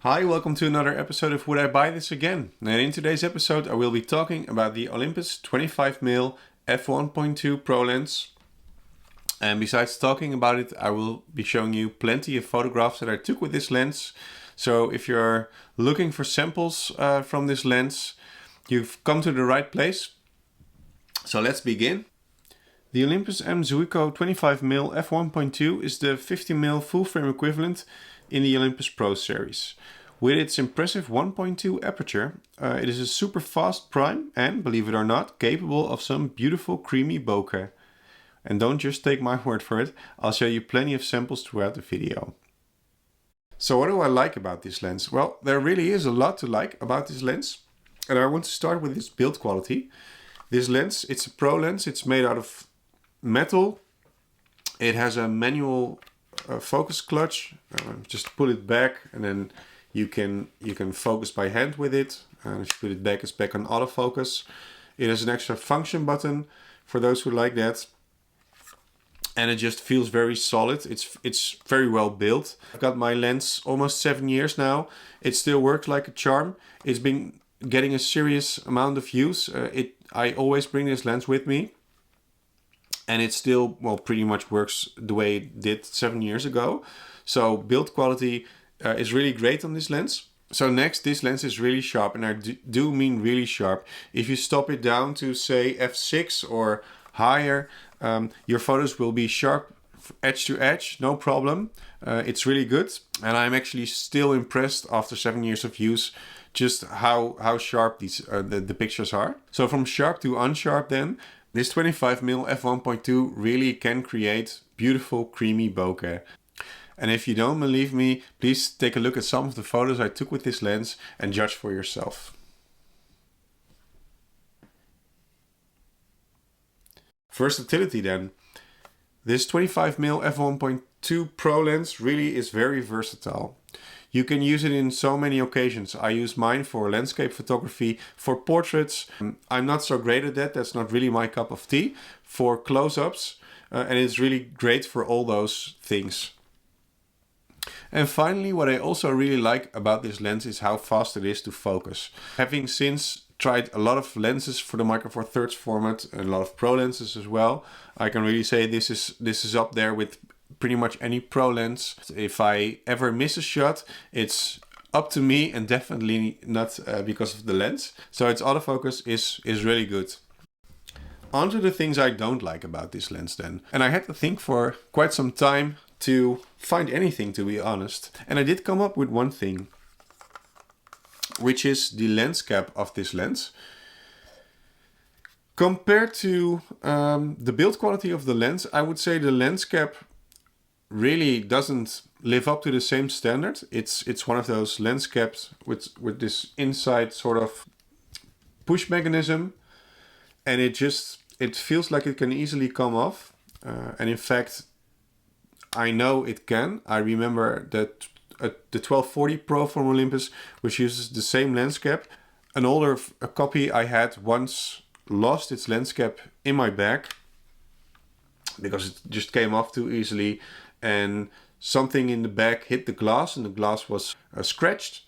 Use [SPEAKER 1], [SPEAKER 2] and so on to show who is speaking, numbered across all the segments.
[SPEAKER 1] Hi, welcome to another episode of Would I Buy This Again? And in today's episode I will be talking about the Olympus 25mm f1.2 Pro lens. And besides talking about it, I will be showing you plenty of photographs that I took with this lens. So if you're looking for samples from this lens, you've come to the right place. So let's begin. The Olympus M.Zuiko 25mm f1.2 is the 50mm full frame equivalent in the Olympus Pro series. With its impressive 1.2 aperture, it is a super fast prime and, believe it or not, capable of some beautiful creamy bokeh. And don't just take my word for it, I'll show you plenty of samples throughout the video. So what do I like about this lens? Well, there really is a lot to like about this lens. And I want to start with its build quality. This lens, it's a Pro lens, it's made out of metal. It has a manual focus clutch. Just pull it back and then you can focus by hand with it. If you put it back, it's back on autofocus. It has an extra function button for those who like that. And it just feels very solid. It's very well built. I've got my lens almost 7 years now. It still works like a charm. It's been getting a serious amount of use. I always bring this lens with me. And it still, well, pretty much works the way it did 7 years ago. So build quality is really great on this lens. So next, this lens is really sharp, and I do mean really sharp. If you stop it down to say f6 or higher, your photos will be sharp edge to edge, no problem. It's really good, and I'm actually still impressed after 7 years of use just how sharp these the pictures are. So from sharp to unsharp then, this 25mm f1.2 really can create beautiful creamy bokeh. And if you don't believe me, please take a look at some of the photos I took with this lens and judge for yourself. Versatility then. This 25mm f1.2 Pro lens really is very versatile. You can use it in so many occasions. I use mine for landscape photography, for portraits. I'm not so great at that. That's not really my cup of tea. For close-ups. And it's really great for all those things. And finally, what I also really like about this lens is how fast it is to focus. Having since tried a lot of lenses for the Micro Four Thirds format, and a lot of Pro lenses as well, I can really say this is up there with pretty much any Pro lens. If I ever miss a shot, it's up to me and definitely not because of the lens. So its autofocus is really good. On to the things I don't like about this lens then. And I had to think for quite some time to find anything, to be honest. And I did come up with one thing, which is the lens cap of this lens. Compared to the build quality of the lens, I would say the lens cap really doesn't live up to the same standard. It's one of those lens caps with this inside sort of push mechanism, and it feels like it can easily come off. And in fact, I know it can. I remember that the 1240 Pro from Olympus, which uses the same lens cap. An older copy I had once lost its lens cap in my bag because it just came off too easily, and something in the bag hit the glass, and the glass was scratched.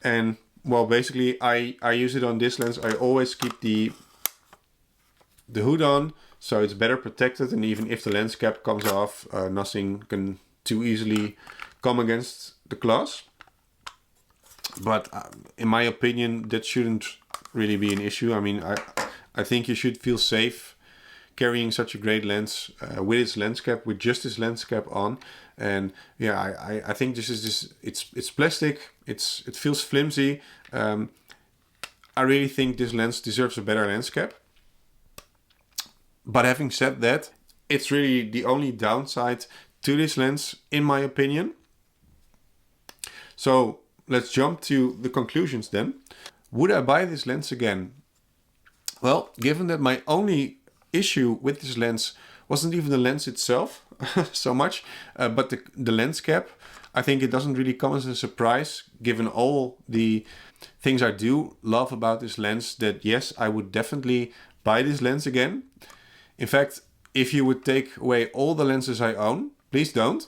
[SPEAKER 1] And well, basically I use it on this lens. I always keep the hood on, so it's better protected, and even if the lens cap comes off, nothing can too easily come against the glass. But in my opinion, that shouldn't really be an issue. I mean, I think you should feel safe carrying such a great lens with its lens cap, with just this lens cap on. And yeah, I think it's plastic. It feels flimsy. I really think this lens deserves a better lens cap. But having said that, it's really the only downside to this lens, in my opinion. So let's jump to the conclusions then. Would I buy this lens again? Well, given that my only issue with this lens wasn't even the lens itself so much, but the lens cap, I think it doesn't really come as a surprise, given all the things I do love about this lens, that yes, I would definitely buy this lens again. In fact, if you would take away all the lenses I own, please don't.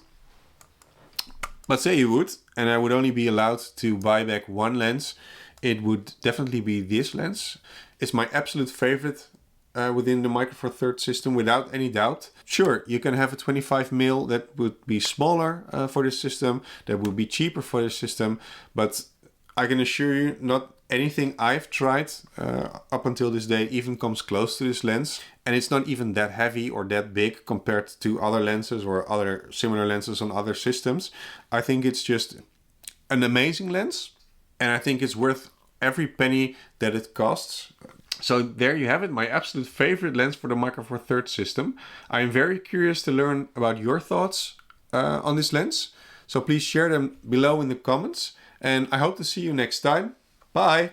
[SPEAKER 1] But say you would, and I would only be allowed to buy back one lens, it would definitely be this lens. It's my absolute favorite within the Micro Four Thirds system, without any doubt. Sure, you can have a 25mm that would be smaller for this system, that would be cheaper for this system, but I can assure you not anything I've tried up until this day even comes close to this lens. And it's not even that heavy or that big compared to other lenses or other similar lenses on other systems. I think it's just an amazing lens, and I think it's worth every penny that it costs. So there you have it, my absolute favorite lens for the Micro Four Thirds system. I am very curious to learn about your thoughts on this lens. So please share them below in the comments. And I hope to see you next time. Bye!